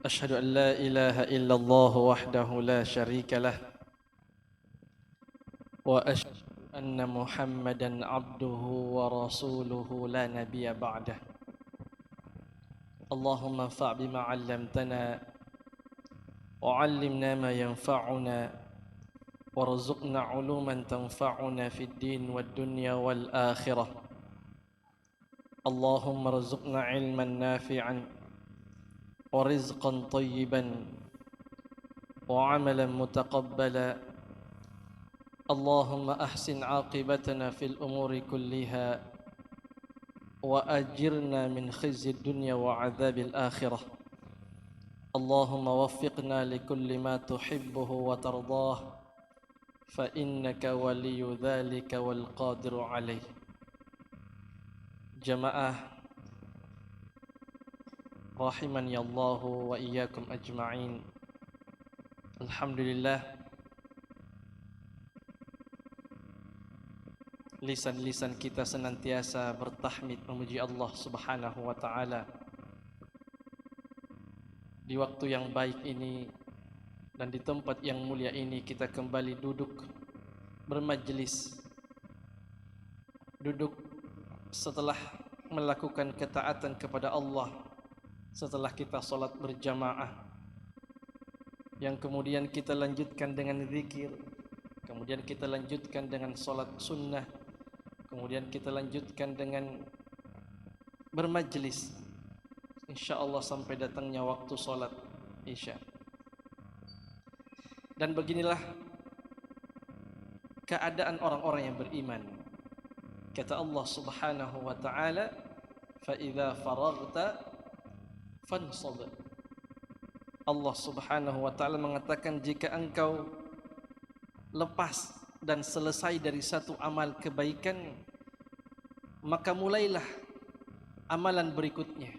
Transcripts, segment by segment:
أشهد أن لا إله إلا الله وحده لا شريك له وأشهد أن محمدا عبده ورسوله لا نبي بعده. اللهم انفع بما علمتنا وعلمنا ما ينفعنا وارزقنا علوما تنفعنا في الدين والدنيا والآخرة. اللهم ارزقنا علما نافعا ورزقا طيبا وعملا متقبلا. اللهم أحسن عاقبتنا في الأمور كلها وأجرنا من خزي الدنيا وعذاب الآخرة. اللهم وفقنا لكل ما تحبه وترضاه فإنك ولي ذلك والقادر عليه. Jamaah rahimani Allah wa iyyakum ajma'in. Alhamdulillah, lisan-lisan kita senantiasa bertahmid memuji Allah Subhanahu wa taala di waktu yang baik ini dan di tempat yang mulia ini. Kita kembali duduk bermajlis, duduk setelah melakukan ketaatan kepada Allah, setelah kita salat berjamaah, yang kemudian kita lanjutkan dengan zikir, kemudian kita lanjutkan dengan salat sunnah, kemudian kita lanjutkan dengan bermajlis, insyaallah sampai datangnya waktu salat Isya. Dan beginilah keadaan orang-orang yang beriman. Kata Allah Subhanahu wa taala, "Fa idza faraghta fansab." Allah Subhanahu wa taala mengatakan, jika engkau lepas dan selesai dari satu amal kebaikan, maka mulailah amalan berikutnya.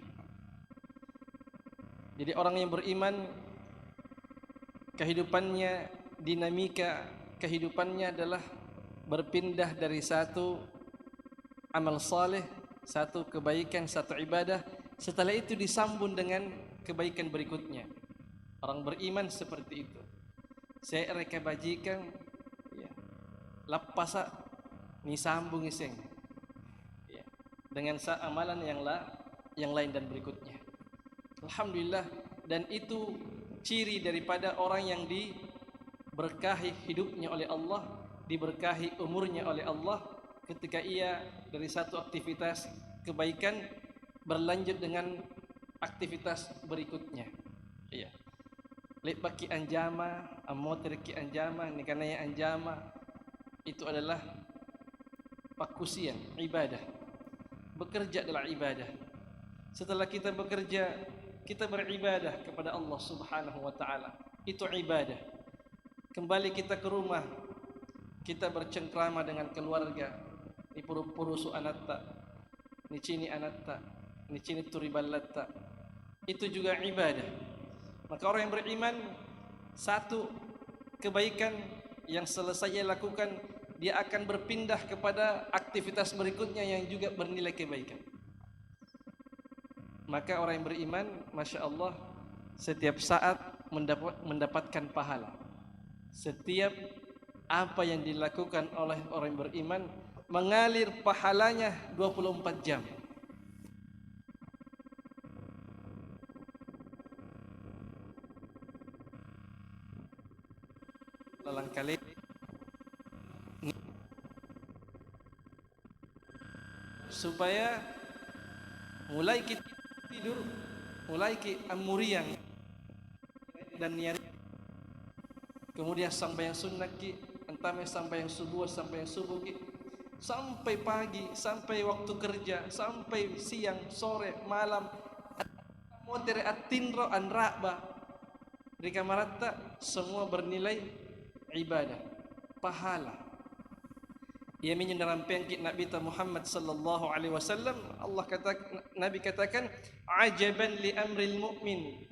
Jadi orang yang beriman, kehidupannya, dinamika kehidupannya adalah berpindah dari satu amal saleh, satu kebaikan, satu ibadah, setelah itu disambung dengan kebaikan berikutnya. Orang beriman seperti itu. Saya reka bajikan ya, lapasa ni sambung iseng ya, dengan amalan yang lain dan berikutnya. Alhamdulillah, dan itu ciri daripada orang yang diberkahi hidupnya oleh Allah, diberkahi umurnya oleh Allah, ketika ia dari satu aktivitas kebaikan berlanjut dengan aktivitas berikutnya. Iya. Lek baki anjama, amoter ki anjama, nikanaya anjama, itu adalah pakusian, ibadah. Bekerja adalah ibadah. Setelah kita bekerja, kita beribadah kepada Allah Subhanahu wa taala. Itu ibadah. Kembali kita ke rumah, kita bercengkrama dengan keluarga. Ni puru-puru su anatta, ni cini anatta, ni cini turiballata. Itu juga ibadah. Maka orang yang beriman, satu kebaikan yang selesai ia lakukan, dia akan berpindah kepada aktivitas berikutnya yang juga bernilai kebaikan. Maka orang yang beriman, Masya Allah, setiap saat mendapatkan pahala. Setiap apa yang dilakukan oleh orang yang beriman mengalir pahalanya 24 jam. Lalang kali supaya mulai kita tidur, mulai kita amuriang dan niat, kemudian sampai yang sunnah ki, entame sampai yang subuh ki, sampai pagi, sampai waktu kerja, sampai siang, sore, malam, motere atinro anraba di kamaratta, semua bernilai ibadah, pahala. Ia menyerampikan Nabi Muhammad sallallahu alaihi wasallam. Nabi katakan, "Ajaban li amril mu'min,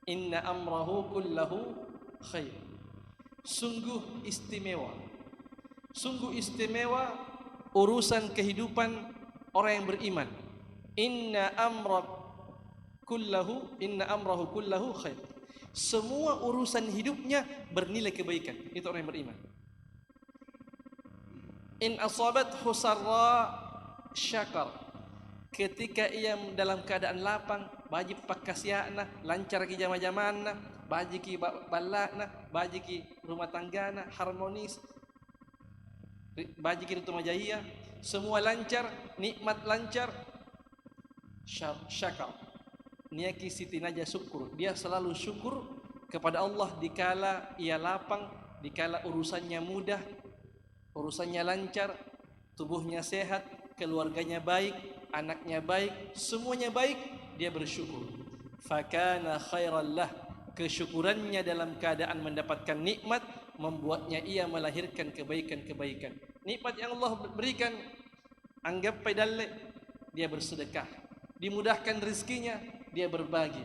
inna amrahu kullahu khair." Sungguh istimewa, sungguh istimewa urusan kehidupan orang yang beriman. Inna amra kullahu inna amrahu kullahu khair. Semua urusan hidupnya bernilai kebaikan. Itu orang yang beriman. In asabathu sarra syakar. Ketika ia dalam keadaan lapang, baji pakasiana, lancar ki jama-jamana, baji ki balana, baji ki rumah tanggana harmonis, baji ki rumah jaya, semua lancar, nikmat lancar, syakar. Niaki siti naja syukur. Dia selalu syukur kepada Allah dikala ia lapang, dikala urusannya mudah, urusannya lancar, tubuhnya sehat, keluarganya baik, anaknya baik, semuanya baik, dia bersyukur. Fakana khairan lah. Kesyukurannya dalam keadaan mendapatkan nikmat membuatnya ia melahirkan kebaikan-kebaikan. Nikmat yang Allah berikan, anggap pedalle, dia bersedekah. Dimudahkan rezekinya, dia berbagi.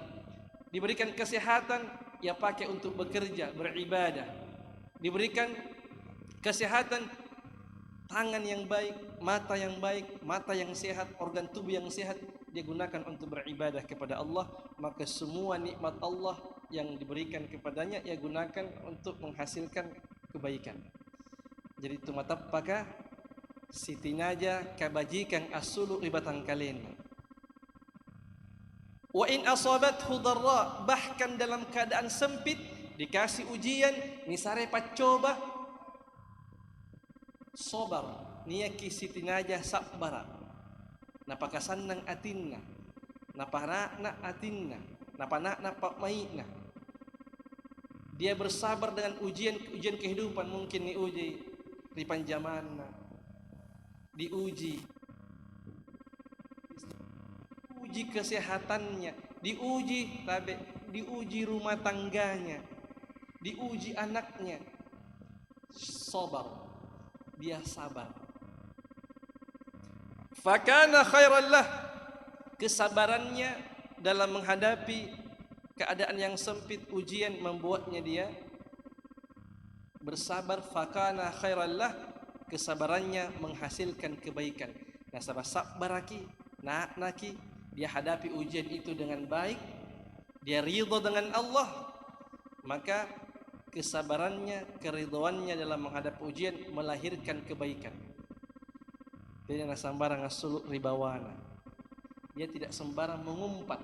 Diberikan kesehatan, ia pakai untuk bekerja, beribadah. Diberikan kesehatan, tangan yang baik, mata yang sehat, organ tubuh yang sehat, dia gunakan untuk beribadah kepada Allah. Maka semua nikmat Allah yang diberikan kepadanya ia gunakan untuk menghasilkan kebaikan. Jadi tumatapaka sitinaja kabajikan asulu ribatan kalian. Wa in asabathu dharra, bahkan dalam keadaan sempit dikasih ujian, nisare pacoba, sabar, niyaki sitinaja sabara. Napakasanang atinna, naparana atinna, napanakna pakmaina. Dia bersabar dengan ujian kehidupan, mungkin diuji ripan zamanna, diuji kesehatannya, diuji rumah tangganya, diuji anaknya. Sabar, dia sabar. Fakana khairan lah. Kesabarannya dalam menghadapi keadaan yang sempit, ujian, membuatnya dia bersabar. Fakana khairan lah. Kesabarannya menghasilkan kebaikan. Nah, sabaraki, naki, dia hadapi ujian itu dengan baik, dia ridha dengan Allah, maka kesabarannya, keridhoannya dalam menghadapi ujian melahirkan kebaikan. Dia tidak sembarang asul ribawana. Dia tidak sembarang mengumpat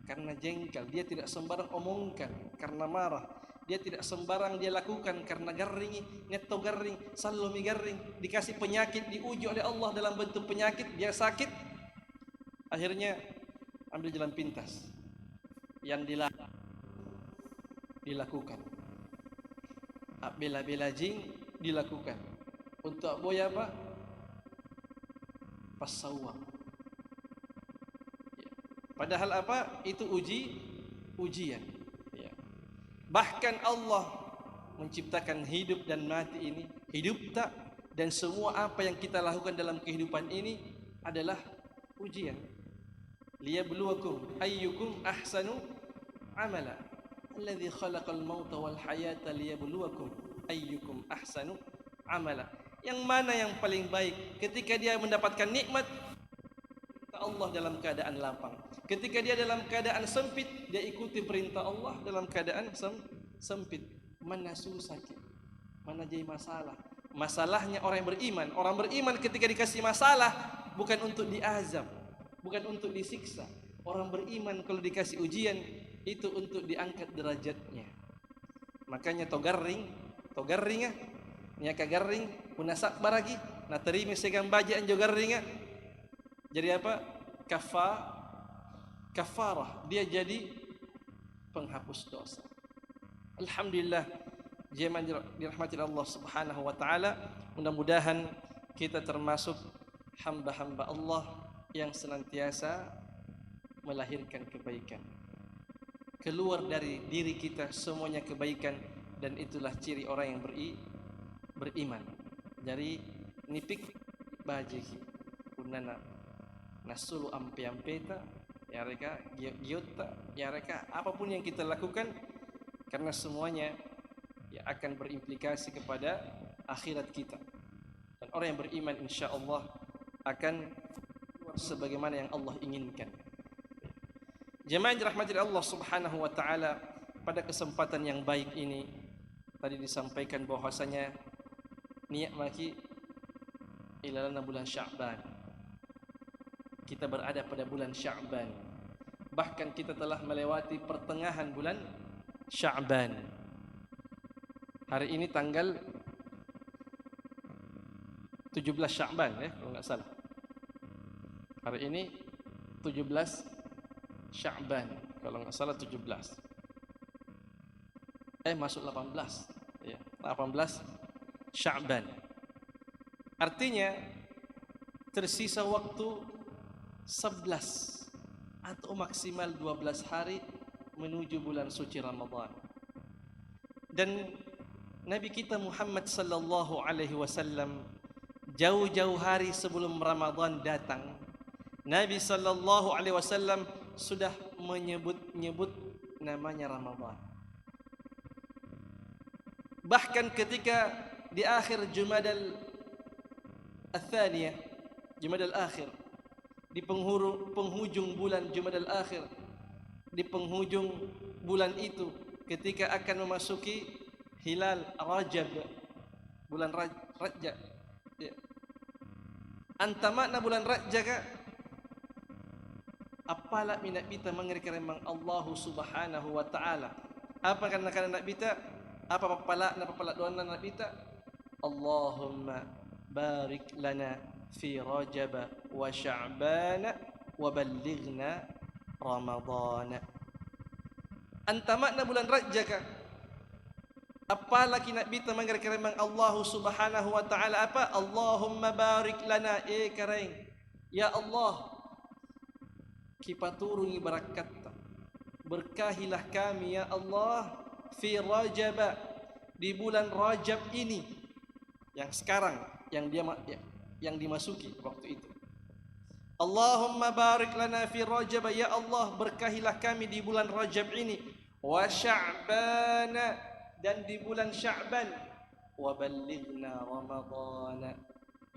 karena jengkel, dia tidak sembarang omongkan karena marah, dia tidak sembarang dia lakukan karena garing, netto garing, salomi garing, dikasih penyakit, diuji oleh Allah dalam bentuk penyakit, dia sakit, akhirnya ambil jalan pintas yang dilakukan. Bela-bela jing dilakukan. Untuk boy apa? Pasawang. Padahal apa? Itu ujian. Ya. Bahkan Allah menciptakan hidup dan mati ini, hidup tak, dan semua apa yang kita lakukan dalam kehidupan ini adalah ujian. Liyabluwakum ayyukum ahsanu amala. Alladzi khalaqal mauta wal hayata liyabluwakum ayyukum ahsanu amala. Yang mana yang paling baik? Ketika dia mendapatkan nikmat, Allah dalam keadaan lapang. Ketika dia dalam keadaan sempit, dia ikuti perintah Allah dalam keadaan sempit. Mana sakit, mana jadi masalah. Masalahnya orang yang beriman. Orang beriman ketika dikasih masalah bukan untuk diazab, bukan untuk disiksa. Orang beriman kalau dikasih ujian itu untuk diangkat derajatnya. Makanya togarring niaka garring punasak baragi na terima segam baja anjo garringa. Jadi apa? Kafarah, dia jadi penghapus dosa. Alhamdulillah, jemaah dirahmati Allah Subhanahu wa taala. Mudah-mudahan kita termasuk hamba-hamba Allah yang senantiasa melahirkan kebaikan. Keluar dari diri kita semuanya kebaikan, dan itulah ciri orang yang beriman. Jadi nipik bajiki unana nasulu ampe-ampeta ya reka giota ya reka, apapun yang kita lakukan, karena semuanya ya akan berimplikasi kepada akhirat kita. Dan orang yang beriman insya Allah akan sebagaimana yang Allah inginkan. Jemaah yang dirahmati Allah Subhanahu wa taala, pada kesempatan yang baik ini tadi disampaikan bahwasanya niat maki ilalana bulan Sya'ban. Kita berada pada bulan Sya'ban. Bahkan kita telah melewati pertengahan bulan Sya'ban. Hari ini tanggal 17 Sya'ban ya, kalau enggak salah. Hari ini 17 Sya'ban, kalau enggak salah 17. Masuk 18. Ya, 18 Sya'ban. Artinya tersisa waktu 11 atau maksimal 12 hari menuju bulan suci Ramadan. Dan Nabi kita Muhammad sallallahu alaihi wasallam jauh-jauh hari sebelum Ramadan datang, Nabi sallallahu alaihi wasallam sudah menyebut-nyebut namanya Ramadan. Bahkan ketika di akhir Jumadal Ats-Tsaniyah, Jumadal Akhir, di penghujung bulan Jumadal Akhir, di penghujung bulan itu ketika akan memasuki hilal Rajab, bulan Rajab ya. Antamakna bulan Rajab apalah minat bita mengerikan Allah Subhanahu wa taala. Apa karena nak bita? Apa papala doa nak bita? Allahumma barik lana fi Rajab wa Sya'ban wa ballighna Ramadan. Antamakna bulan Rajab. Apalagi nak bita mengerikan Allah Subhanahu wa taala apa? Allahumma barik lana karaing. Ya Allah, kipaturungi barakat, berkahilah kami ya Allah fi Rajab, di bulan Rajab ini yang sekarang yang dimasuki waktu itu. Allahumma barik lana fi Rajab, ya Allah berkahilah kami di bulan Rajab ini, wa Sya'ban, dan di bulan Sya'ban, wa ballighna Ramadan,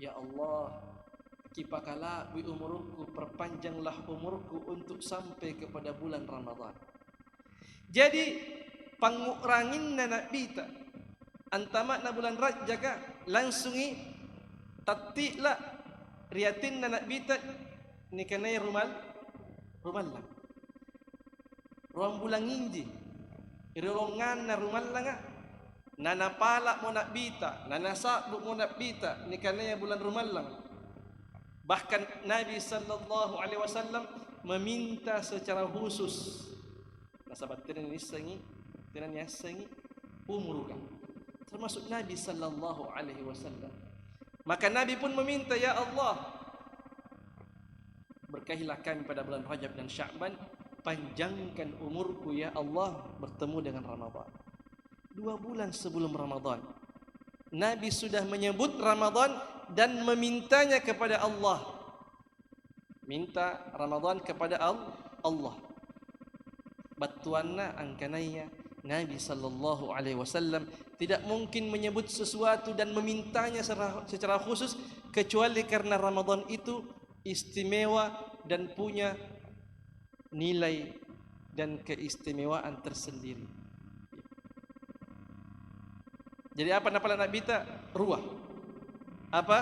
ya Allah kipakala bi umurku, perpanjanglah umurku untuk sampai kepada bulan Ramadan. Jadi pangurangin nak bita antamakna bulan Rajab langsungi tatiklah riatin nak bita ni kanai rumallang ruang bulan inji irongan na rumallanga nana pala mo nak bita nana sabuk mo nak bita ni kanai bulan rumallang. Bahkan Nabi sallallahu alaihi wasallam meminta secara khusus nasabat tinan yasangi umurukan, termasuk Nabi sallallahu alaihi wasallam. Maka Nabi pun meminta, ya Allah berkahilah kami pada bulan Rajab dan Sya'ban, panjangkan umurku ya Allah bertemu dengan Ramadan. 2 bulan sebelum Ramadan Nabi sudah menyebut Ramadan dan memintanya kepada Allah. Minta Ramadan kepada Allah. Batuanna angkanaya Nabi sallallahu alaihi wasallam tidak mungkin menyebut sesuatu dan memintanya secara khusus kecuali karena Ramadan itu istimewa dan punya nilai dan keistimewaan tersendiri. Jadi apa nama nak bita? Ruah. Apa?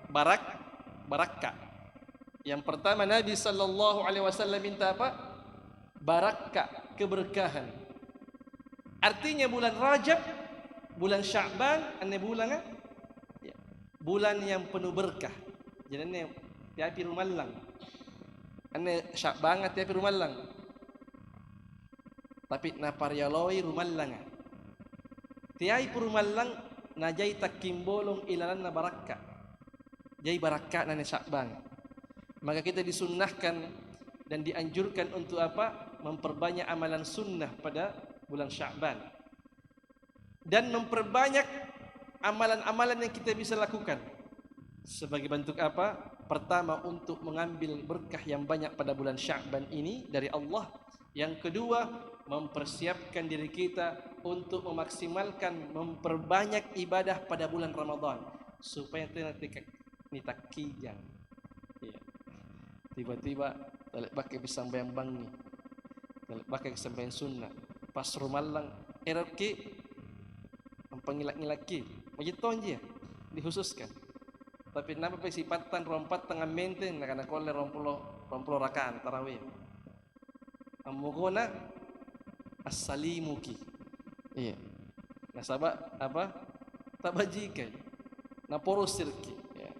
Barakah. Yang pertama Nabi sallallahu alaihi wasallam minta apa? Barakah, keberkahan. Artinya bulan Rajab, bulan Sya'ban, ane bulan bulan yang penuh berkah. Jadi ane tiapi rumallang. Ane Sya'ban tiapi rumallang. Tapi na paryaloi rumallang. Tiai purumallang na jay takimbolong ilalan na barakah. Jay barakah na Sya'ban. Maka kita disunnahkan dan dianjurkan untuk apa? Memperbanyak amalan sunnah pada bulan Sya'ban. Dan memperbanyak amalan-amalan yang kita bisa lakukan. Sebagai bentuk apa? Pertama, untuk mengambil berkah yang banyak pada bulan Sya'ban ini dari Allah. Yang kedua, mempersiapkan diri kita untuk memaksimalkan, memperbanyak ibadah pada bulan Ramadan supaya tidak nitakijang. Ya. Tiba-tiba balik pakai pisang bayang-bang ni. Pakai sampai sunnah pas rumalang erki pangilak-ngilaki begitu aja dikhususkan. Tapi napa pe sipatan rompat tengah maintain na kana kole rompulo rakaan tarawih. Amugona as-salimuki. Iya. Nasaba apa? Tabajikan. Na poros sirki. Ya.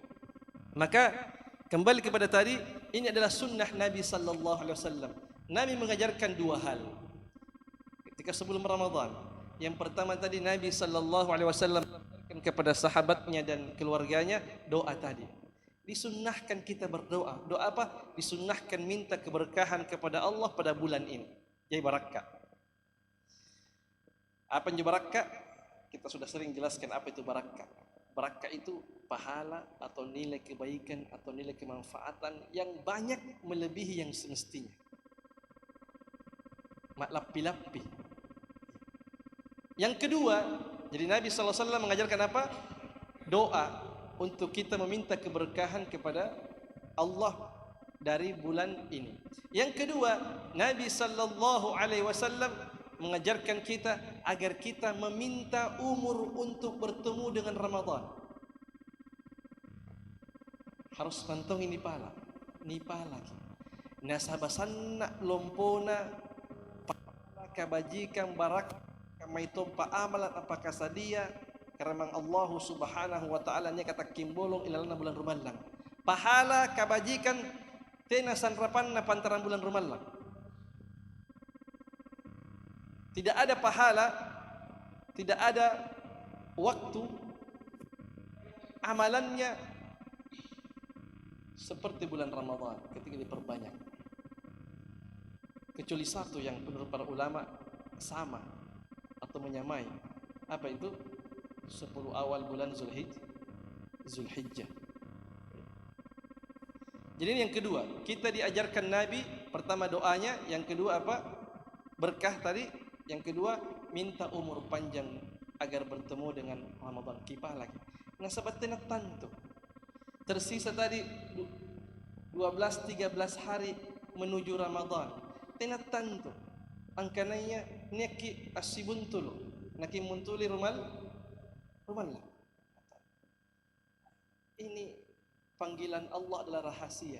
Maka kembali kepada tadi, ini adalah sunnah Nabi sallallahu alaihi wasallam. Nabi mengajarkan dua hal ketika sebelum Ramadan. Yang pertama tadi Nabi sallallahu alaihi wasallam kepada sahabatnya dan keluarganya doa tadi. Disunnahkan kita berdoa. Doa apa? Disunnahkan minta keberkahan kepada Allah pada bulan ini. Jadi barakah. Apa yang barakah? Kita sudah sering jelaskan apa itu barakah. Barakah itu pahala atau nilai kebaikan atau nilai kemanfaatan yang banyak melebihi yang semestinya. Lapi-lapi. Yang kedua, jadi Nabi SAW mengajarkan apa? Doa untuk kita meminta keberkahan kepada Allah dari bulan ini. Yang kedua, Nabi SAW mengajarkan kita agar kita meminta umur untuk bertemu dengan Ramadan. Harus kantong ini pala lagi. Nasabasanna lompona pahala kabajikan barak kamay tompa amalan apakah sadia karena Allah Subhanahu wa taala nya kata kimbolong ilalana bulan Ramadan. Pahala kabajikan tena sanrapan na pantaran bulan Ramadan. Tidak ada pahala, tidak ada waktu amalannya seperti bulan Ramadan ketika diperbanyak. Kecuali satu yang menurut para ulama sama atau menyamai. Apa itu? 10 awal bulan Zulhijjah. Jadi ini yang kedua, kita diajarkan Nabi pertama doanya, yang kedua apa? Berkah tadi, yang kedua minta umur panjang agar bertemu dengan Ramadan kipah lagi. Nah sahabat tenatan tuh. Tersisa tadi 12-13 hari menuju Ramadan. Tenatan tuh. Angkananya neki asibuntul, neki muntuli rumal. Ini panggilan Allah adalah rahasia,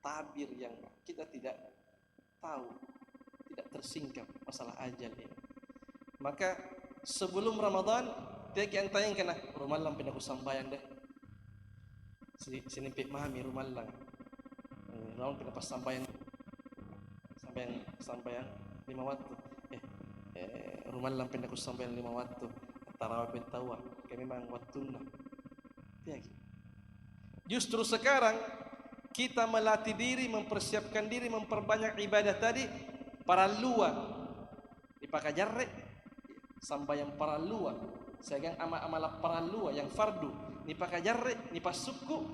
tabir yang kita tidak tahu, tidak tersingkap masalah ajal ini. Maka sebelum Ramadan, tiap antayang kena rumalang pindah ku sambayang deh. Sini pik mami rumalang. Rumalang pindah pas sambayang 5 waktu. Rumalang pindah ku sambayang 5 waktu. Tarawih pentawa, kami memang waktuna. Justru sekarang kita melatih diri, mempersiapkan diri, memperbanyak ibadah tadi para luar dipakai jarre sampai yang para luar segang amal-amal para luar yang fardu dipakai jarre nipas suku,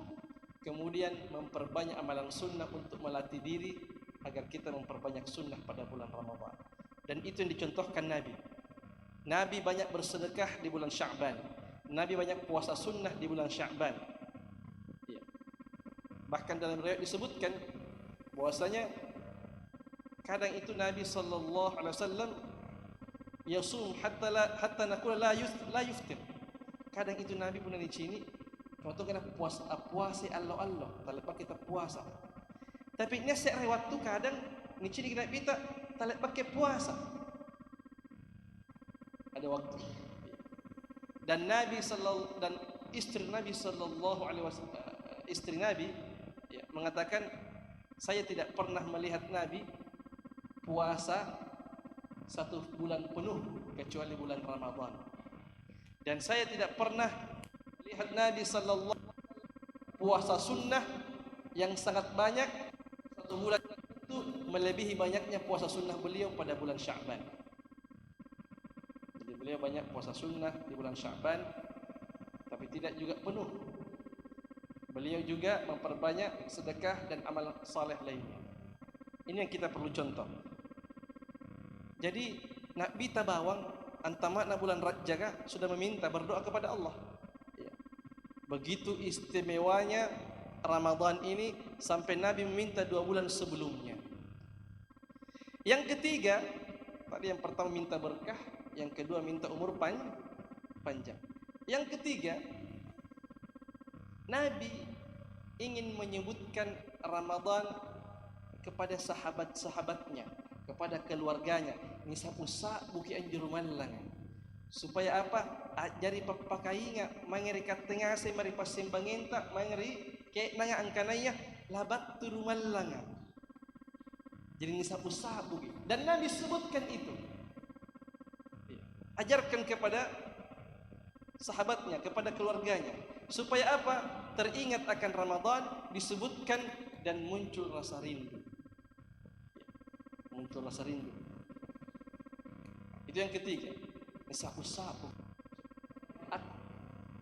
kemudian memperbanyak amalan sunnah untuk melatih diri agar kita memperbanyak sunnah pada bulan Ramadan. Dan itu yang dicontohkan Nabi banyak bersedekah di bulan Sya'ban. Nabi banyak puasa sunnah di bulan Sya'ban. Ya. Bahkan dalam riwayat disebutkan bahwasanya kadang itu Nabi sallallahu alaihi wasallam yasum hatta naqula la yuftir. Kadang itu Nabi pun di sini waktu kena puasa Allah talep kita puasa. Tapi nya riwayat tu kadang ni sini kena kita talep pakai puasa. Ada waktu. Dan istri Nabi sallallahu alaihi wasallam, istri Nabi ya, mengatakan saya tidak pernah melihat Nabi puasa 1 bulan penuh kecuali bulan Ramadan. Dan saya tidak pernah melihat Nabi sallallahu alaihi wasallam puasa sunnah yang sangat banyak 1 bulan itu melebihi banyaknya puasa sunnah beliau pada bulan Sya'ban. Beliau banyak puasa sunnah di bulan Sya'ban, tapi tidak juga penuh. Beliau juga memperbanyak sedekah dan amal saleh lainnya. Ini yang kita perlu contoh. Jadi nak bita bawang antama na bulan Rajab sudah meminta berdoa kepada Allah. Ya. Begitu istimewanya Ramadan ini sampai Nabi meminta 2 bulan sebelumnya. Yang ketiga, tadi yang pertama minta berkah, yang kedua minta umur panjang. Yang ketiga, Nabi ingin menyebutkan Ramadan kepada sahabat-sahabatnya, kepada keluarganya. Ini sapusa buki anjur mallang. Supaya apa? Jadi papakainga mangeri katengah se mari pasembangenta mangeri ke nanga angkanaya labat turumallanga. Jadi ini sapusa buki. Dan Nabi sebutkan itu. Ajarkan kepada sahabatnya, kepada keluarganya, supaya apa? Teringat akan Ramadan, disebutkan dan muncul rasa rindu. Muncul rasa rindu. Itu yang ketiga. Sapu-sapu.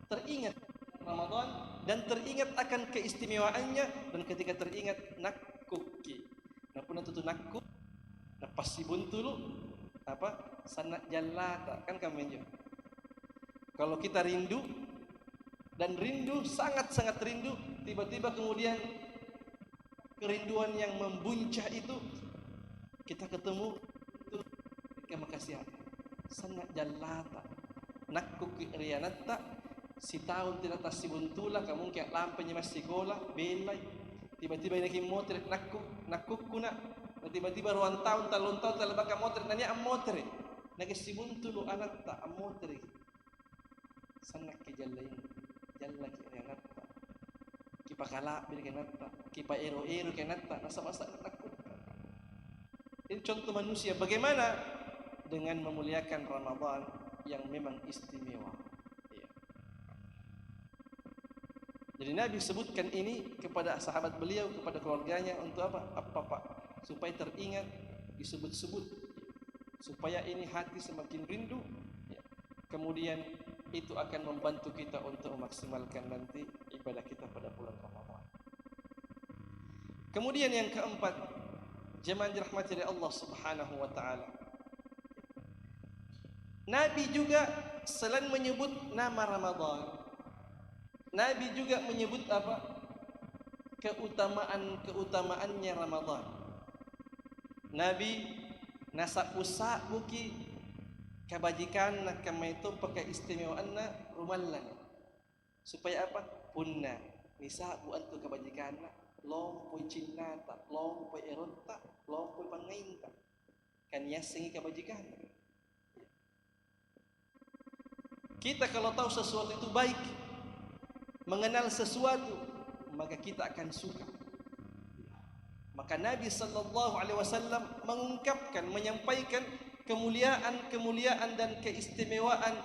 Teringat Ramadan dan teringat akan keistimewaannya, dan ketika teringat nakkuki. Napun itu nakku, napasi buntulu apa? Sanak jalata kan kami. Kalau kita rindu dan rindu sangat-sangat rindu, tiba-tiba kemudian kerinduan yang membuncah itu kita ketemu itu ketika makasih sanak jalata nakuk rianata si tahun tidak tasi buntula kamu kayak lampanya masih sekolah belai tiba-tiba ini motor nakuk kuna tiba-tiba ruang tahun talon tahun talabaka motor nanya motor nagi si buntulu anak tak motor sanak ke jalain jalla ki rianata kipa kala bil kenata kipa ero kenata masa-masa nakuk. Ini contoh manusia bagaimana dengan memuliakan Ramadan yang memang istimewa. Ya. Jadi Nabi sebutkan ini kepada sahabat beliau, kepada keluarganya untuk apa? Apa Pak? Supaya teringat, disebut-sebut, supaya ini hati semakin rindu. Ya. Kemudian itu akan membantu kita untuk memaksimalkan nanti ibadah kita pada bulan Ramadan. Kemudian yang keempat, jemaah dirahmati oleh Allah Subhanahu wa taala. Nabi juga selain menyebut nama Ramadan, Nabi juga menyebut apa? Keutamaannya Ramadan. Nabi nasa usa buki kebajikan nak kama itu pakai istimewaanna rumallan. Supaya apa? Punna nisa bu antu kebajikan lompoi cinnata, lompoi eronta, lompoi pangainta. Kan yasengi kebajikan. Kita kalau tahu sesuatu itu baik, mengenal sesuatu, maka kita akan suka. Maka Nabi sallallahu alaihi wasallam mengungkapkan, menyampaikan kemuliaan dan keistimewaan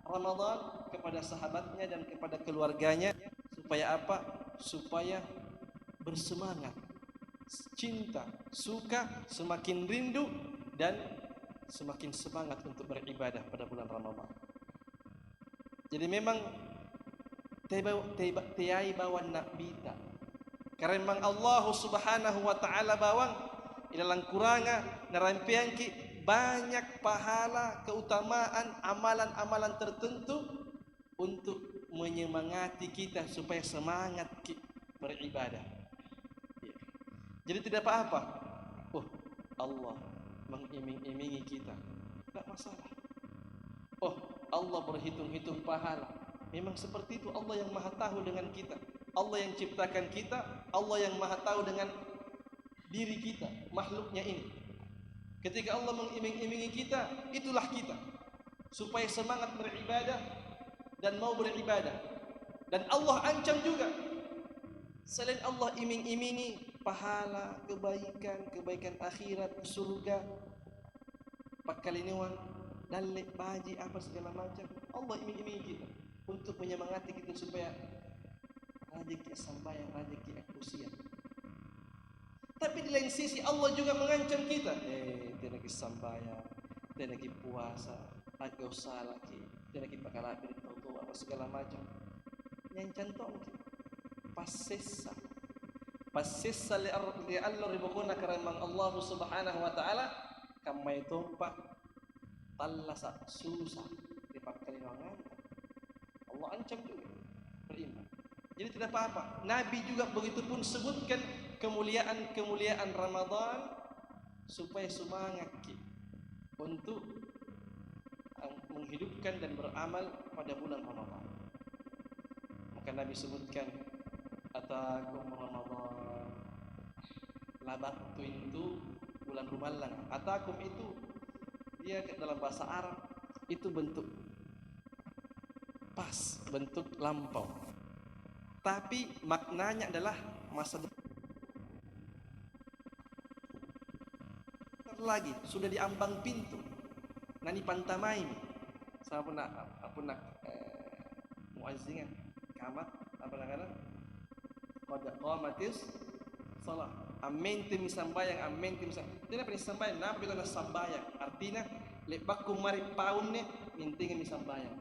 Ramadan kepada sahabatnya dan kepada keluarganya supaya apa? Supaya bersemangat, cinta, suka, semakin rindu dan semakin semangat untuk beribadah pada bulan Ramadan. Jadi memang tiai bawan nabita. Karena memang Allah Subhanahu wa taala bawang ilalang kuranga narampiangki banyak pahala, keutamaan, amalan-amalan tertentu untuk menyemangati kita supaya semangat beribadah. Jadi tidak apa-apa. Oh, Allah mengiming-imingi kita. Tidak masalah. Oh, Allah berhitung-hitung pahala. Memang seperti itu, Allah yang maha tahu dengan kita. Allah yang ciptakan kita, Allah yang maha tahu dengan diri kita, makhluknya ini. Ketika Allah mengiming-imingi kita, itulah kita. Supaya semangat beribadah dan mau beribadah. Dan Allah ancam juga. Selain Allah iming-imingi pahala, kebaikan akhirat, surga, pakaliniwan, dalek, baji, apa segala macam. Allah iming-imingi kita untuk menyemangati kita supaya rezeki sambayang, rezeki akusian. Tapi di lain sisi Allah juga mengancam kita. Tidak lagi sambayang, tidak lagi puasa, agak usah lagi, tidak lagi pakalapin itu apa segala macam. Yang contoh pasisa li Allah ribukuna karena Allah Subhanahu wa taala kamay tumpa talasa susah dipakalinangan. Allah ancam juga beriman. Jadi tidak apa-apa. Nabi juga begitu pun sebutkan kemuliaan Ramadan supaya semangat untuk menghidupkan dan beramal pada bulan Ramadan. Maka Nabi sebutkan, atakum Ramadan, labatu itu bulan rumalang. Atakum itu dia dalam bahasa Arab itu bentuk pas, bentuk lampau, tapi maknanya adalah masa depan. Lagi sudah diambang pintu nani pantamai sama puna muazzingan kamat apa namanya qad qamatis salat amin tim sambayang amin tim tidak pernah sambayang napa kita sambayang artinya lebak kumari paunnya mintingnya sambayang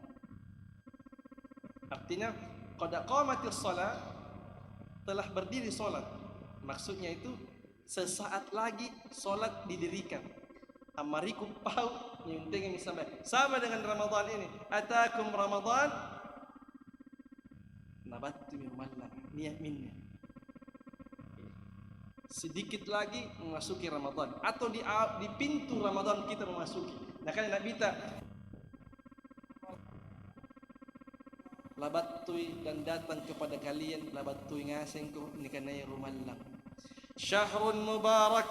artinya qad qamatis salat telah berdiri salat maksudnya itu sesaat lagi salat didirikan amariku pau yang penting sampai sama dengan Ramadan ini. Atakum Ramadan nabattu min mallah niat minnya. Sedikit lagi memasuki Ramadan atau di pintu Ramadan kita memasuki. Nah kan nak bita labattui dan datang kepada kalian labattui ngasengku ini kana rumallah. Syahrun mubarak,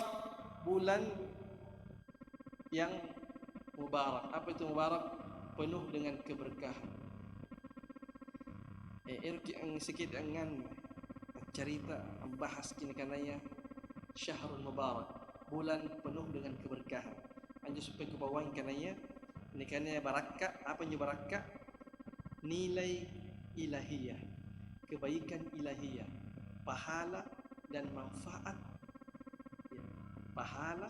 bulan yang mubarak. Apa itu mubarak? Penuh dengan keberkahan. Irki ang sikit angan cerita bahas kini kanaya syahrul mubarak, bulan penuh dengan keberkahan. Anju supaya kebawain kanaya ini kanaya barakah. Apa yang barakah? Nilai ilahiyah, kebaikan ilahiyah, pahala dan manfaat. Pahala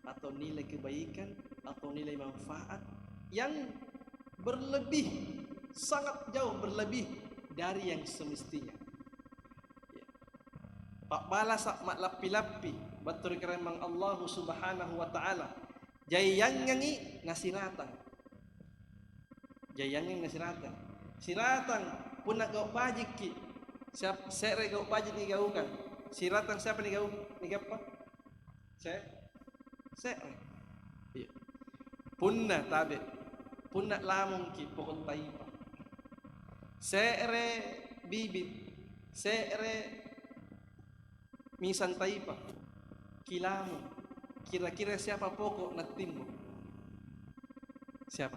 atau nilai kebaikan atau nilai manfaat yang berlebih, sangat jauh berlebih dari yang semestinya. Pak balas mak lapi-lapi batur keremang Allah Subhanahu wa taala. Jayangangi nasiratan. Jayangangi nasiratan. Siratan pun nak gau bajik ki. Siap sere gau bajik ni gaukan. Siratan siapa ni gau? Ni apa? Sere. Iya. Punna tabe. Punna lamung ki pokok taipa. Sere bibit. Sere misan taipa. Kilamu. Kira-kira siapa pokok nak timbul? Siapa?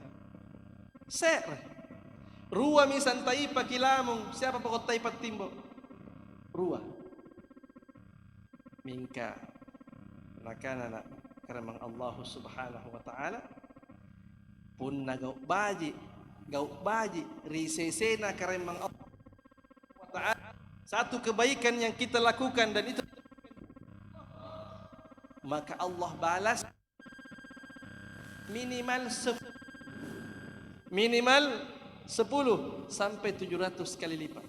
Sere. Rua misan taipa kilamung. Siapa pokok taipa timbul? Rua. Mingka. Nakana nak keremang Allah Subhanahu wa taala pun nagau baji risesena keremang Allah wa taala satu kebaikan yang kita lakukan dan itu maka Allah balas minimal 10 sampai 700 kali lipat.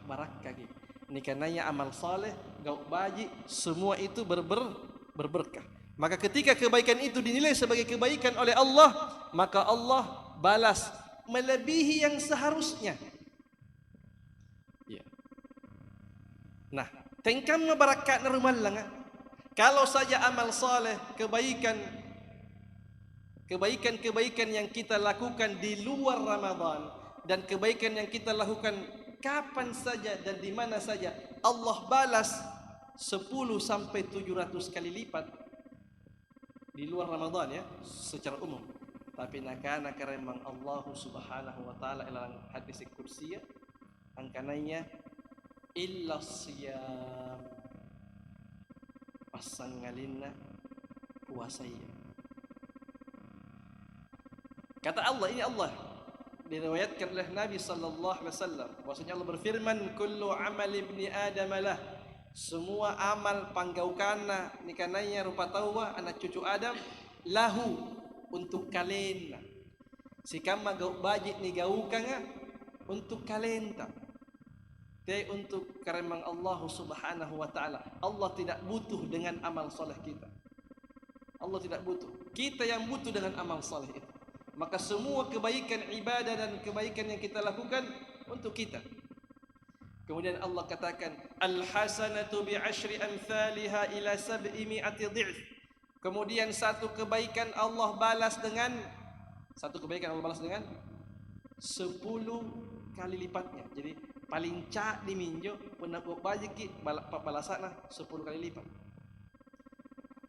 Barakah gitu. Ini karenanya amal saleh, gauk baji, semua itu berberkah. Maka ketika kebaikan itu dinilai sebagai kebaikan oleh Allah, maka Allah balas melebihi yang seharusnya. Ya. Nah, tengkam barakat normal lah. Kalau saja amal saleh, kebaikan yang kita lakukan di luar Ramadan dan kebaikan yang kita lakukan kapan saja dan di mana saja Allah balas 10 sampai 700 kali lipat di luar Ramadan ya secara umum. Tapi nakana keremang Allah Subhanahu wa taala dalam hadis kursi angkananya illa siyam pasangalina puasa. Kata Allah, ini Allah diriwayatkan oleh Nabi sallallahu alaihi wasallam bahwasanya Allah berfirman kullu amal ibni adam lah, semua amal panggaukana nikananya rupa tauba anak cucu Adam lahu untuk kalian. Sikama gau bajik ni gaukanga untuk kalian tak. Dia untuk keremang Allah Subhanahu wa taala. Allah tidak butuh dengan amal soleh kita. Allah tidak butuh. Kita yang butuh dengan amal soleh itu. Maka semua kebaikan ibadah dan kebaikan yang kita lakukan untuk kita. Kemudian Allah katakan, al-hasanatu bi'ashri amthaliha ila sab'imi'ati dhi'f. Kemudian satu kebaikan Allah balas dengan 10 kali lipatnya. Jadi paling cak diminjo pernah baju ki balasana 10 kali lipat.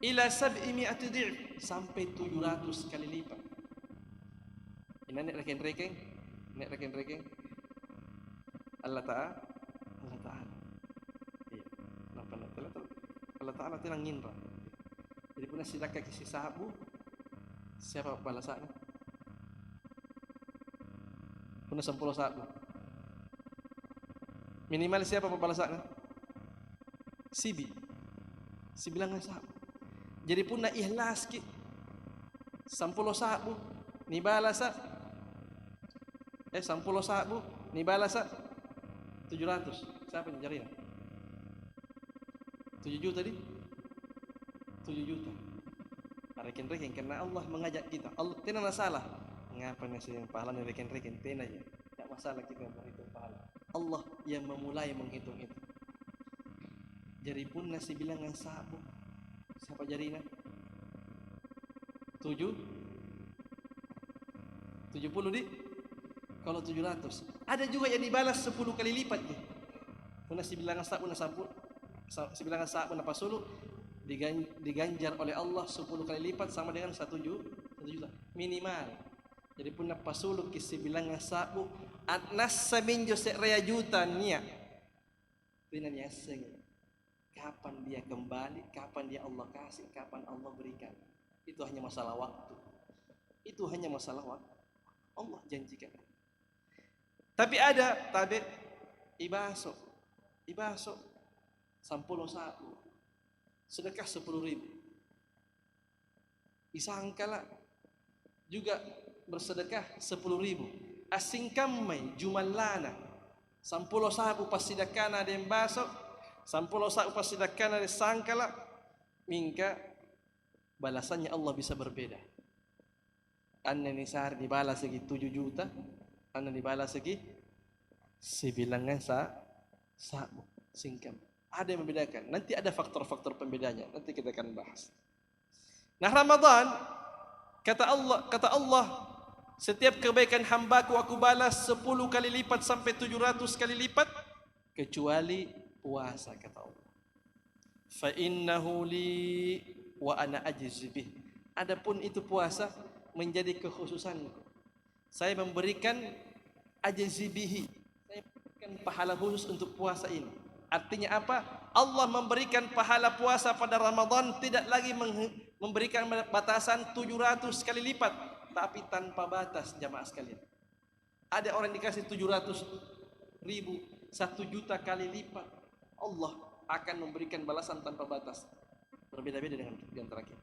Ila sab'imi'ati dhi'f, sampai 700 kali lipat. Ini nek reken-reken Allah Ta'ala. Iya. Allah Ta'ala tenang nginra. Jadi puna silakan kisi sahabu. Siapa balasannya? Puna 10 sahabu. Minimal siapa balasannya? Si bilangan sahabu. Jadi puna ikhlas ki 10 sahabu ni balasa 10 sahabu ni balasa 700. Siapa yang jari? 7 juta tadi? 7 juta. Reken-reken, karena Allah mengajak kita. Allah tidak masalah. Mengapa nasi yang pahala dan reken-reken? Tidak aja. Tidak masalah kita menghitung pahala. Allah yang memulai menghitung itu. Jari pun nasi bilangan sahabu. Siapa jarinya? 70 di? Kalau 700. Ada juga yang dibalas 10 kali lipat. Pun nasi bilangan sahabu si bilangan sahabu napa sulu diganjar oleh Allah 10 kali lipat sama dengan 1 juta minimal. Jadi pun napa sulu kisi bilangan sahabu atnas saminjo serea juta niya. Pina niya seng. Kapan dia kembali, kapan dia Allah kasih, kapan Allah berikan. Itu hanya masalah waktu. Allah janjikan. Tapi ada tabe ibaso 10 sahabu sedekah 10.000. Isangkala juga bersedekah 10.000. Asingkamai jumalana 10 sahabu pasidakana den baso 10 sahabu pasidakana den sangkala mingka balasannya Allah bisa berbeda. Anna nisar dibalas lagi 7 juta, anna dibalas lagi sebilangan sahabu singkam. Ada yang membedakan. Nanti ada faktor-faktor pembedanya. Nanti kita akan bahas. Nah, Ramadan kata Allah, setiap kebaikan hambaku aku balas 10 kali lipat sampai 700 kali lipat kecuali puasa, kata Allah. Fa innahu li wa ana ajzi bih. Adapun itu puasa menjadi kekhususanku. Saya memberikan ajzi bihi. Saya memberikan pahala khusus untuk puasa ini. Artinya apa? Allah memberikan pahala puasa pada Ramadan tidak lagi memberikan batasan 700 kali lipat, tapi tanpa batas, jamaah sekalian. Ada orang dikasih 700.000, 1 juta kali lipat. Allah akan memberikan balasan tanpa batas. Berbeda-beda dengan yang terakhir.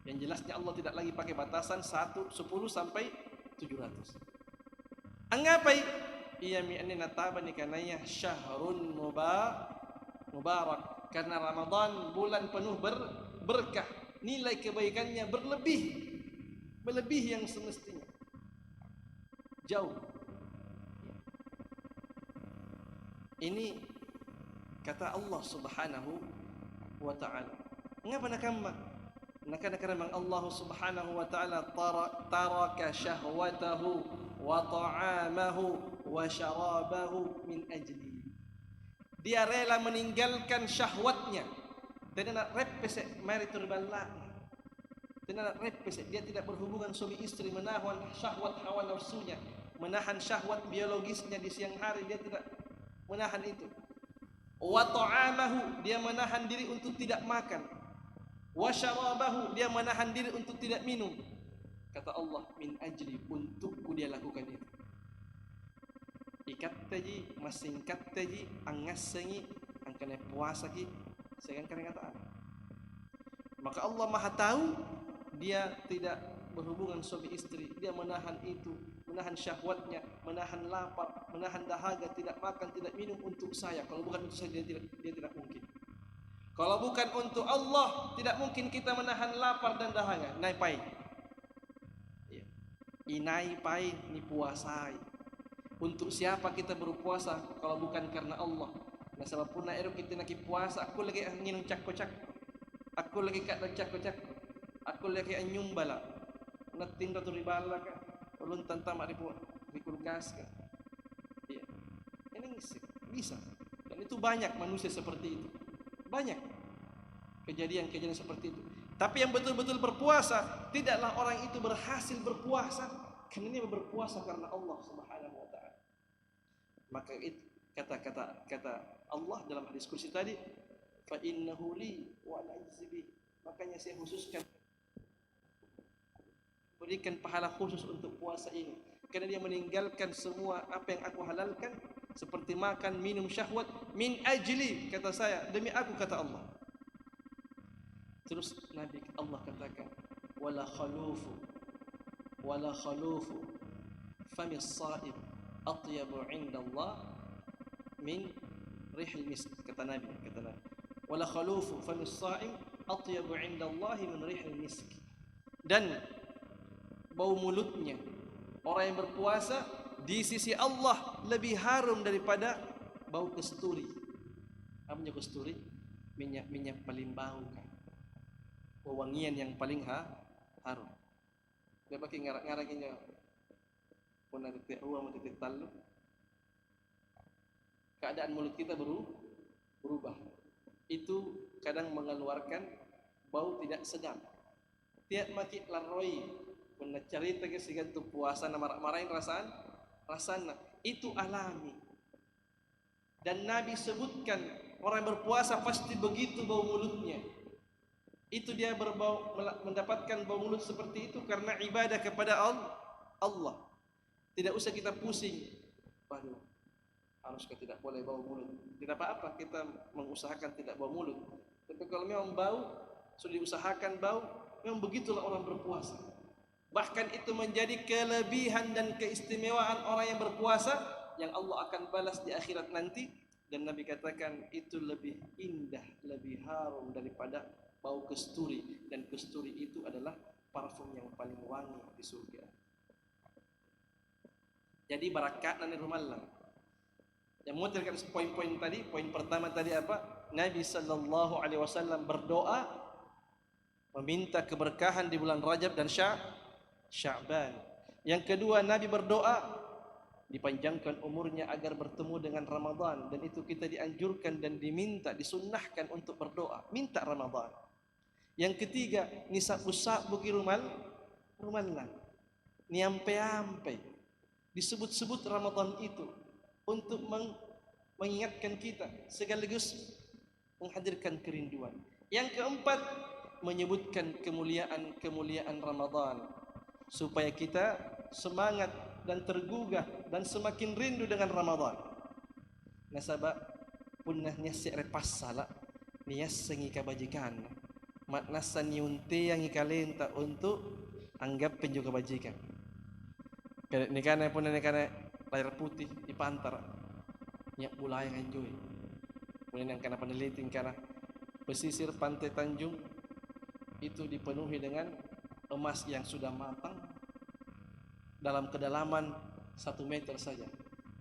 Yang jelasnya Allah tidak lagi pakai batasan 10 sampai 700. Anggapai iya mi'ani natabani kanaya syahrun mubarak, karena Ramadan bulan penuh berkah, nilai kebaikannya berlebih yang semestinya jauh. Ini kata Allah Subhanahu wa ta'ala. Mengapa nakama? Nakana Allah Subhanahu wa ta'ala taraka syahwatahu wa ta'amahu wa syarabahu min ajli. Dia rela meninggalkan syahwatnya. Tidak nak repese mari terbala. Tidak nak repese, dia tidak berhubungan suami istri, menahan syahwat hawa nafsunya, menahan syahwat biologisnya di siang hari, dia tidak menahan itu. Wa ta'amahu, dia menahan diri untuk tidak makan. Wa syarabahu, dia menahan diri untuk tidak minum. Kata Allah, min ajli, untukku dia lakukan itu. Ikat taji, masingkat taji, angasengi, angkana puasa ki, segan kana kataan. Maka Allah Maha tahu, dia tidak berhubungan suami istri, dia menahan itu, menahan syahwatnya, menahan lapar, menahan dahaga, tidak makan, tidak minum untuk saya. Kalau bukan untuk saya, dia tidak mungkin. Kalau bukan untuk Allah, tidak mungkin kita menahan lapar dan dahaga. Nai pai, inai pai ni puasai. Untuk siapa kita berpuasa kalau bukan karena Allah? Nah, sebab pun nak kita nak puasa, aku lagi angin cak-cak, aku lagi kat cak-cak, aku lagi anyum bala, nak tinda tu ribala kan, ulun tentang mak di kulkas kan. Iya, ini bisa. Dan itu banyak manusia seperti itu, banyak kejadian-kejadian seperti itu. Tapi yang betul-betul berpuasa, tidaklah orang itu berhasil berpuasa karena ini berpuasa karena Allah Subhanahu wa taala. Maka itu kata Allah dalam hadis kursi tadi, fa innahu li wa la ajzi. Makanya saya khususkan berikan pahala khusus untuk puasa ini karena dia meninggalkan semua apa yang aku halalkan seperti makan, minum, syahwat min ajli, kata saya, demi aku, kata Allah. Terus Nabi Allah katakan, wala khalufu fami as-sa'im atyabu 'inda Allah min rihil misk, kata Nabi. Wala khalufu fami as-sa'im atyabu 'inda Allah min rihil misk. Dan bau mulutnya orang yang berpuasa di sisi Allah lebih harum daripada bau kasturi. Apa minyak kasturi? Minyak paling bau kan. Wewangian yang paling harum. Dia pakai ngarak-ngarakinya. Pun ada titik ruang, titik talu. Keadaan mulut kita berubah. Itu kadang mengeluarkan bau tidak sedap. Tiap maki laroi. Pun cerita ke sigan tu puasa na marah-marahin rasana. Itu alami. Dan Nabi sebutkan orang berpuasa pasti begitu bau mulutnya. Itu dia mendapatkan bau mulut seperti itu karena ibadah kepada Allah. Tidak usah kita pusing. Waduh, haruskah tidak boleh bau mulut? Tidak apa-apa kita mengusahakan tidak bau mulut. Tapi kalau memang bau, sudah diusahakan bau, memang begitulah orang berpuasa. Bahkan itu menjadi kelebihan dan keistimewaan orang yang berpuasa yang Allah akan balas di akhirat nanti. Dan Nabi katakan itu lebih indah, lebih harum daripada bau kasturi, dan kasturi itu adalah parfum yang paling wangi di surga. Jadi barakat nani rumallang. Yang mau terkait poin-poin tadi, poin pertama tadi apa? Nabi sallallahu alaihi wasallam berdoa meminta keberkahan di bulan Rajab dan Sya'ban. Yang kedua, Nabi berdoa dipanjangkan umurnya agar bertemu dengan Ramadan, dan itu kita dianjurkan dan diminta, disunnahkan untuk berdoa minta Ramadan. Yang ketiga, nisab buki rumallang, niampe-ampe disebut-sebut Ramadan itu untuk mengingatkan kita sekaligus menghadirkan kerinduan. Yang keempat, menyebutkan kemuliaan Ramadan supaya kita semangat dan tergugah dan semakin rindu dengan Ramadan. Nasabak punah nyasik repas salah nias sengi kebajikan matnasan yunte yang ikalenta untuk anggap penjuga kebajikan. Ni kana pun ni kana layar putih di pantar nyak bulai enjoy. Kemudian yang kana peneliti kana pesisir pantai Tanjung itu dipenuhi dengan emas yang sudah matang dalam kedalaman 1 meter saja.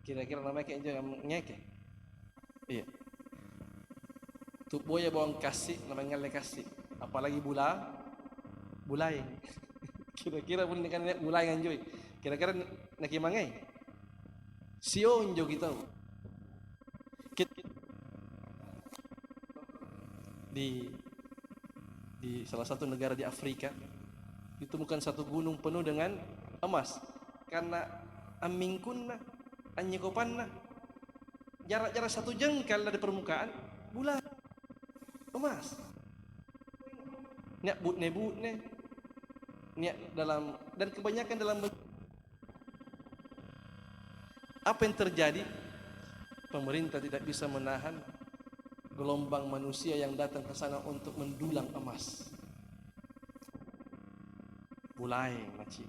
Kira-kira namanya kayak yang ngeke. Iya. Tubuhnya bawang kasih, namanya kasih. Apalagi bulai. Kira-kira pun kan bulai enjoy. Kira-kira nak mangai. Sion jo kita. Di salah satu negara di Afrika ditemukan satu gunung penuh dengan emas. Karena amingkunna anyekopanna jarak 1 jengkal dari permukaan bulan emas. Niat butne niat dalam, dan kebanyakan dalam apa yang terjadi? Pemerintah tidak bisa menahan gelombang manusia yang datang ke sana untuk mendulang emas. Bulai maci.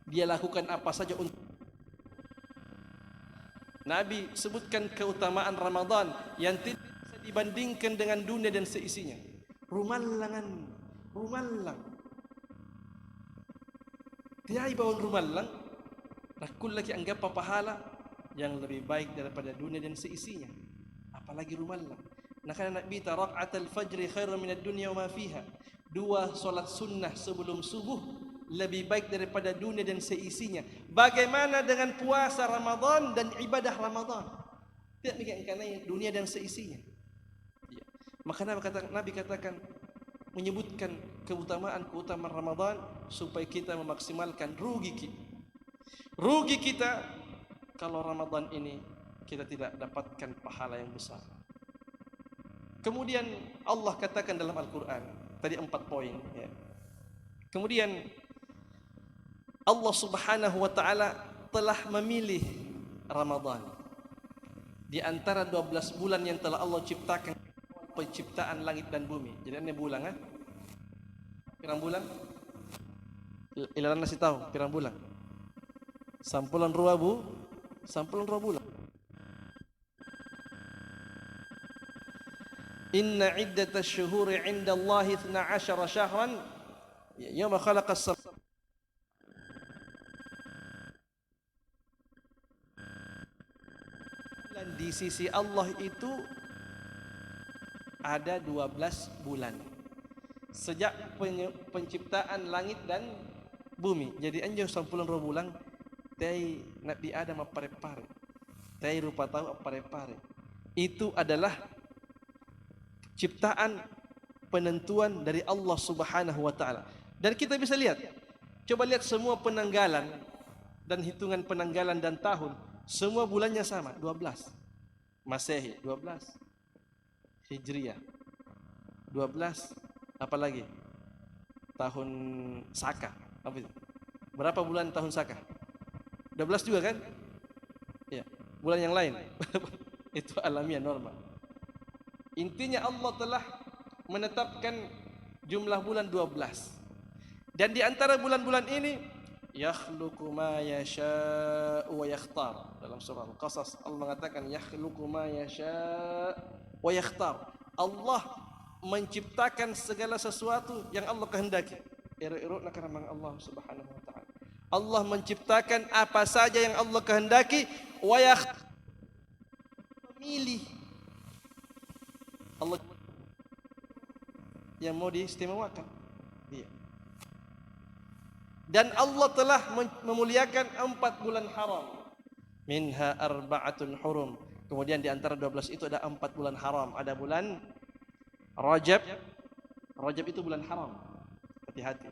Dia lakukan apa saja untuk Nabi sebutkan keutamaan Ramadan yang tidak bisa dibandingkan dengan dunia dan seisinya. Rumallang. Tiai bawang rumallang Rakul lagi anggap pahala yang lebih baik daripada dunia dan seisinya. Apalagi rumallah. Nah karena Nabi raq'atul fajri khairun minad dunya wa ma fiha. Dua solat sunnah sebelum subuh lebih baik daripada dunia dan seisinya. Bagaimana dengan puasa Ramadan dan ibadah Ramadan? Tidak mikirkan dunia dan seisinya. Ya. Maka Nabi katakan menyebutkan keutamaan Ramadan supaya kita memaksimalkan rugi kita kalau Ramadan ini kita tidak dapatkan pahala yang besar. Kemudian Allah katakan dalam Al-Quran, tadi 4 poin ya. Kemudian Allah Subhanahu wa taala telah memilih Ramadan di antara 12 bulan yang telah Allah ciptakan penciptaan langit dan bumi. Jadi ini bulan pirang bulan? Ilaran nasi tahu pirang bulan? Sampulan bulan. Inna iddatash syuhuri 'inda Allahi 12 syahran yawma khalaqas samawati di sisi Allah itu ada 12 bulan sejak penciptaan langit dan bumi. Jadi anjau sampulan bulan tei Nabi Adam apare-pare tei rupa tahu apare-pare itu adalah ciptaan penentuan dari Allah Subhanahu wa taala. Dan kita bisa lihat, coba lihat semua penanggalan dan hitungan penanggalan dan tahun, semua bulannya sama, 12. Masehi 12. Hijriah 12. Apa lagi? Tahun Saka. Apa itu? Berapa bulan tahun Saka? 12 juga kan? Ya, bulan yang lain. Itu alamiah normal. Intinya Allah telah menetapkan jumlah bulan 12. Dan di antara bulan-bulan ini yakhluqu ma yasha'u wa yakhtar. Dalam surah Al-Qasas Allah mengatakan yakhluqu ma yasha'u wa yakhtar. Allah menciptakan segala sesuatu yang Allah kehendaki. Iru-iru karena Allah Subhanahu wa taala. Allah menciptakan apa saja yang Allah kehendaki wa yakhtar. Memilih Allah yang mau diistimewakan. Iya. Dan Allah telah memuliakan 4 bulan haram. Minha arba'atun hurum. Kemudian di antara 12 itu ada 4 bulan haram. Ada bulan Rajab. Rajab itu bulan haram. Hati-hati.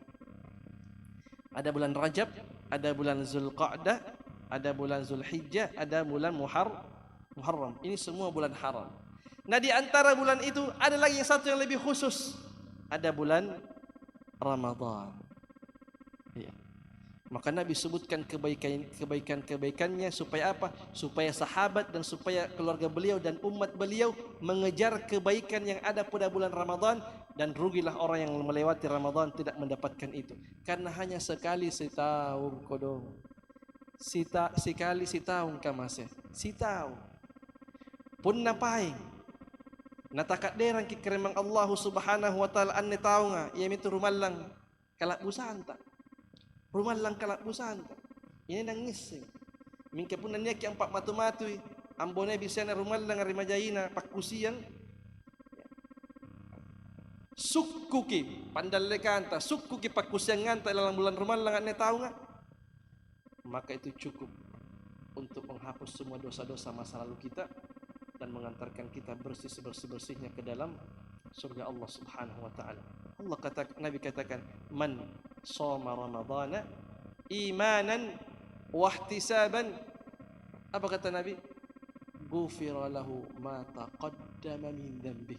Ada bulan Rajab, ada bulan Zulqa'dah, ada bulan Zulhijjah, ada bulan Muharram. Ini semua bulan haram. Nah di antara bulan itu ada lagi satu yang lebih khusus. Ada bulan Ramadan. Ya. Maka Nabi sebutkan kebaikannya supaya apa? Supaya sahabat dan supaya keluarga beliau dan umat beliau mengejar kebaikan yang ada pada bulan Ramadan. Dan rugilah orang yang melewati Ramadan tidak mendapatkan itu. Karena hanya sekali setahun kodong. Sekali setahun kamase. Setahun. Pun napaing. Natakat derang ki keremang Allah Subhanahu wa taala anne tahu nga ia itu rumallang kalak busanta. Rumallang kalak busanta. Ini nangis. Mingke pun nanya ki ampak matu-matui. Ambone bisa na rumallang arimajaina pakkusian. Sukkuki pandalle kanta sukkuki pakkusian nganta dalam bulan rumallang anne tahu nga. Maka itu cukup untuk menghapus semua dosa-dosa masa lalu kita dan mengantarkan kita bersih sebersih-bersihnya ke dalam surga Allah Subhanahu wa taala. Nabi katakan, "Man shoma ramadhana imanan wa ihtisaban." Apa kata Nabi? "Ghufira lahu ma taqaddama min dhanbi."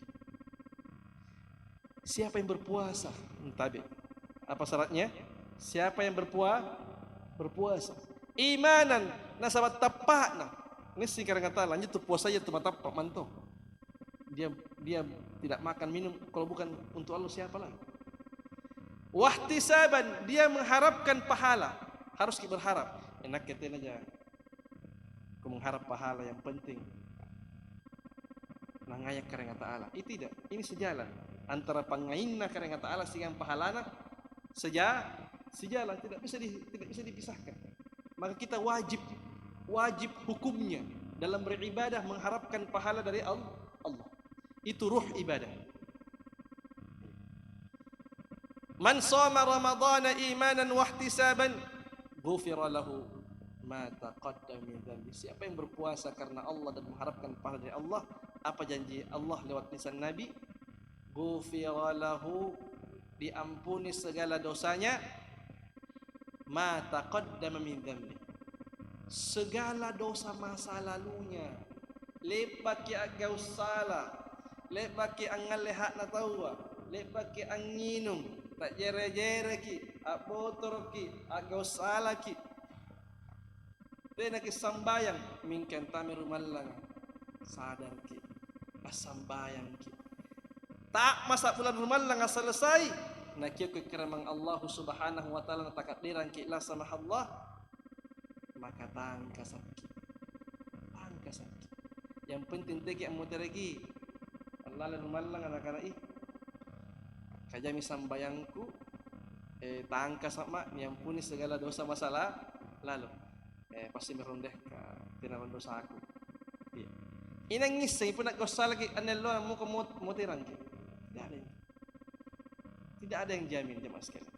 Siapa yang berpuasa? Tabi. Apa syaratnya? Siapa yang berpuasa? Imanan nasabat tapakna. Ini sih kata lanjut tu puasa aja tu matapak manto. Dia tidak makan minum kalau bukan untuk Allah siapa lagi? Wahtisaban, dia mengharapkan pahala. Harus kita berharap. Enak kita aja. Aku mengharap pahala yang penting. Nangayak karena Ta'ala. Itu tidak. Ini sejalan antara pangainna karena Ta'ala dengan pahalana sejalan tidak bisa dipisahkan. maka kita wajib hukumnya dalam beribadah mengharapkan pahala dari Allah. Itu ruh ibadah. Man shoma ramadhana imanan wa ihtisaban ghufira lahu ma taqaddama min dhanbi. Siapa yang berpuasa karena Allah dan mengharapkan pahala dari Allah, apa janji Allah lewat lisan Nabi? Ghufira lahu, diampuni segala dosanya, ma taqaddama min dhanbi, segala dosa masa lalunya. Lepak ki agau salah, lepak ki angal lehat na tawa, lepak ki anginum, tak jere-jere ki, abotor ki, agau salah ki. Dena ki sambayang mingkan tami rumallang sadar ki asambayang ki. Tak masa bulan rumallang selesai, nakiyo ke keramang Allah subhanahu wa ta'ala natakadiran ki ila sama Allah, maka tangkasan ki. Yang penting teki amu tereki Allah rumallang anak-anak kajami sambayangku tangkas sama niampuni segala dosa masalah lalu pasti merondeh ke tinaran dosa aku. Iya. Inang ngising pun nak dosa lagi anelo amu ke motiran ki. Tidak ada yang jamin jemaah sekalian.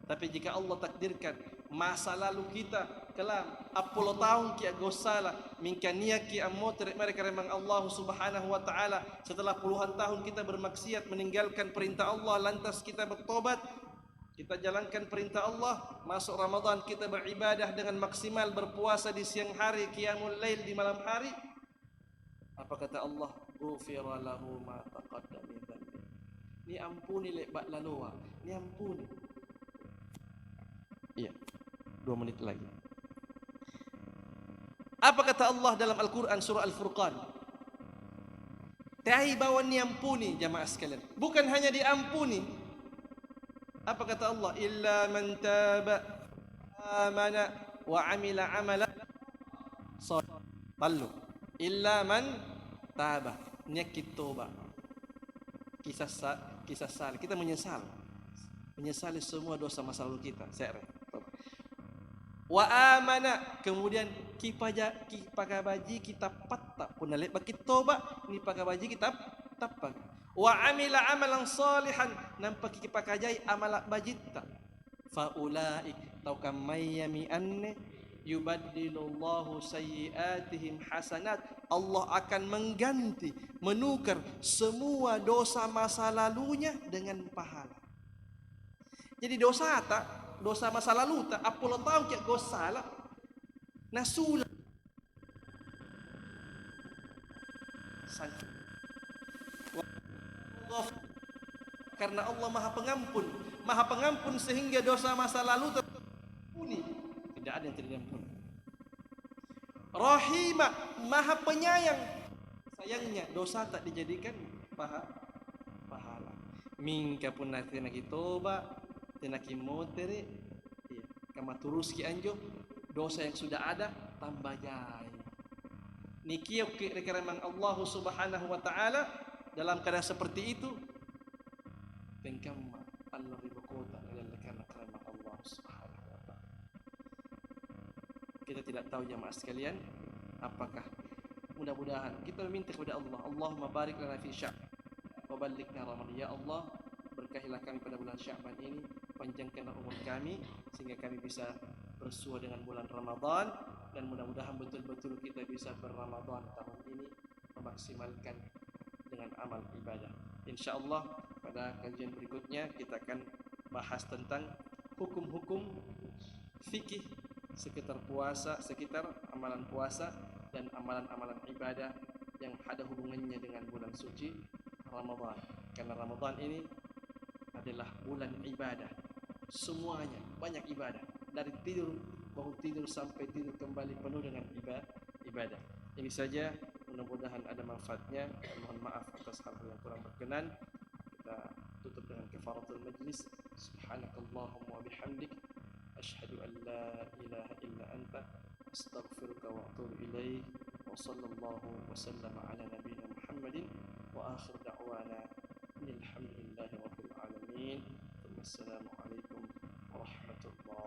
Tapi jika Allah takdirkan masa lalu kita kelam 10 tahun ki agosala mingkania ki amoter mereka remang Allah subhanahu wa ta'ala, setelah puluhan tahun kita bermaksiat meninggalkan perintah Allah, lantas kita bertobat, kita jalankan perintah Allah, masuk Ramadan kita beribadah dengan maksimal, berpuasa di siang hari, qiyamul lail di malam hari. Apa kata Allah? Ghufira lahu ma taqaddama min dhanbi. Ni ampuni lebat laluwa, ni ampuni. Iya. 2 menit lagi. Apa kata Allah dalam Al-Quran surah Al-Furqan? Tahi bahwa ni ampuni jamaah sekalian. Bukan hanya diampuni. Apa kata Allah? Illa man taba amana wa amila amalan salih. Illa man taba. Niat toba. Kisah salih. Kita menyesal. Menyesali semua dosa masa lalu kita. Wa amana, kemudian kipagabaji kita patta punalik bagi toba ni pagabaji kita tapak. Wa amila amalan salihan, nampak kipakajai amalak bajita. Fa ulaik tau kamayami anne yubaddilullahu sayyiatihim hasanat. Allah akan mengganti, menukar semua dosa masa lalunya dengan pahala. Jadi dosa masa lalu tak 10 tahun kek gosala nasul karena Allah maha pengampun sehingga dosa masa lalu terampuni, tidak ada yang tidak diampuni. Rahimah, maha penyayang, sayangnya dosa tak dijadikan pahala. Mingka pun nanti nak toba tenaki motere kama turus ki anjo dosa yang sudah ada tambah jai. Nikiyo rekeremang Allah subhanahu wa ta'ala dalam keadaan seperti itu pengkama Allah ribukota adalah karena keremang Allah subhanahu wa ta'ala. Kita tidak tahu jamaah sekalian apakah, mudah-mudahan kita meminta kepada Allah, Allahumma barik lana fi Sya'ban wa ballighna Ramadan. Ya Allah, berkahilah kami pada bulan Sya'ban ini, panjangkanlah umur kami sehingga kami bisa bersua dengan bulan Ramadan, dan mudah-mudahan betul-betul kita bisa berRamadan tahun ini, memaksimalkan dengan amal ibadah. InsyaAllah pada kajian berikutnya kita akan bahas tentang hukum-hukum fikih sekitar puasa, sekitar amalan puasa dan amalan-amalan ibadah yang ada hubungannya dengan bulan suci Ramadan. Karena Ramadan ini adalah bulan ibadah, semuanya banyak ibadah, dari tidur bangun tidur sampai tidur kembali penuh dengan ibadah. Ini saja, mudah-mudahan ada manfaatnya. Mohon maaf atas hal-hal yang kurang berkenan. Kita tutup dengan kafaratul majlis. Subhanakallahumma wa bihamdik, asyhadu an la ilaha illa anta, astaghfiruka wa atubu ilaik. Wa sallallahu wa sallama ala nabiyyina Muhammadin wa akhir da'wana alhamdulillahi rabbil alamin. Wassalamu alaikum warahmatullahi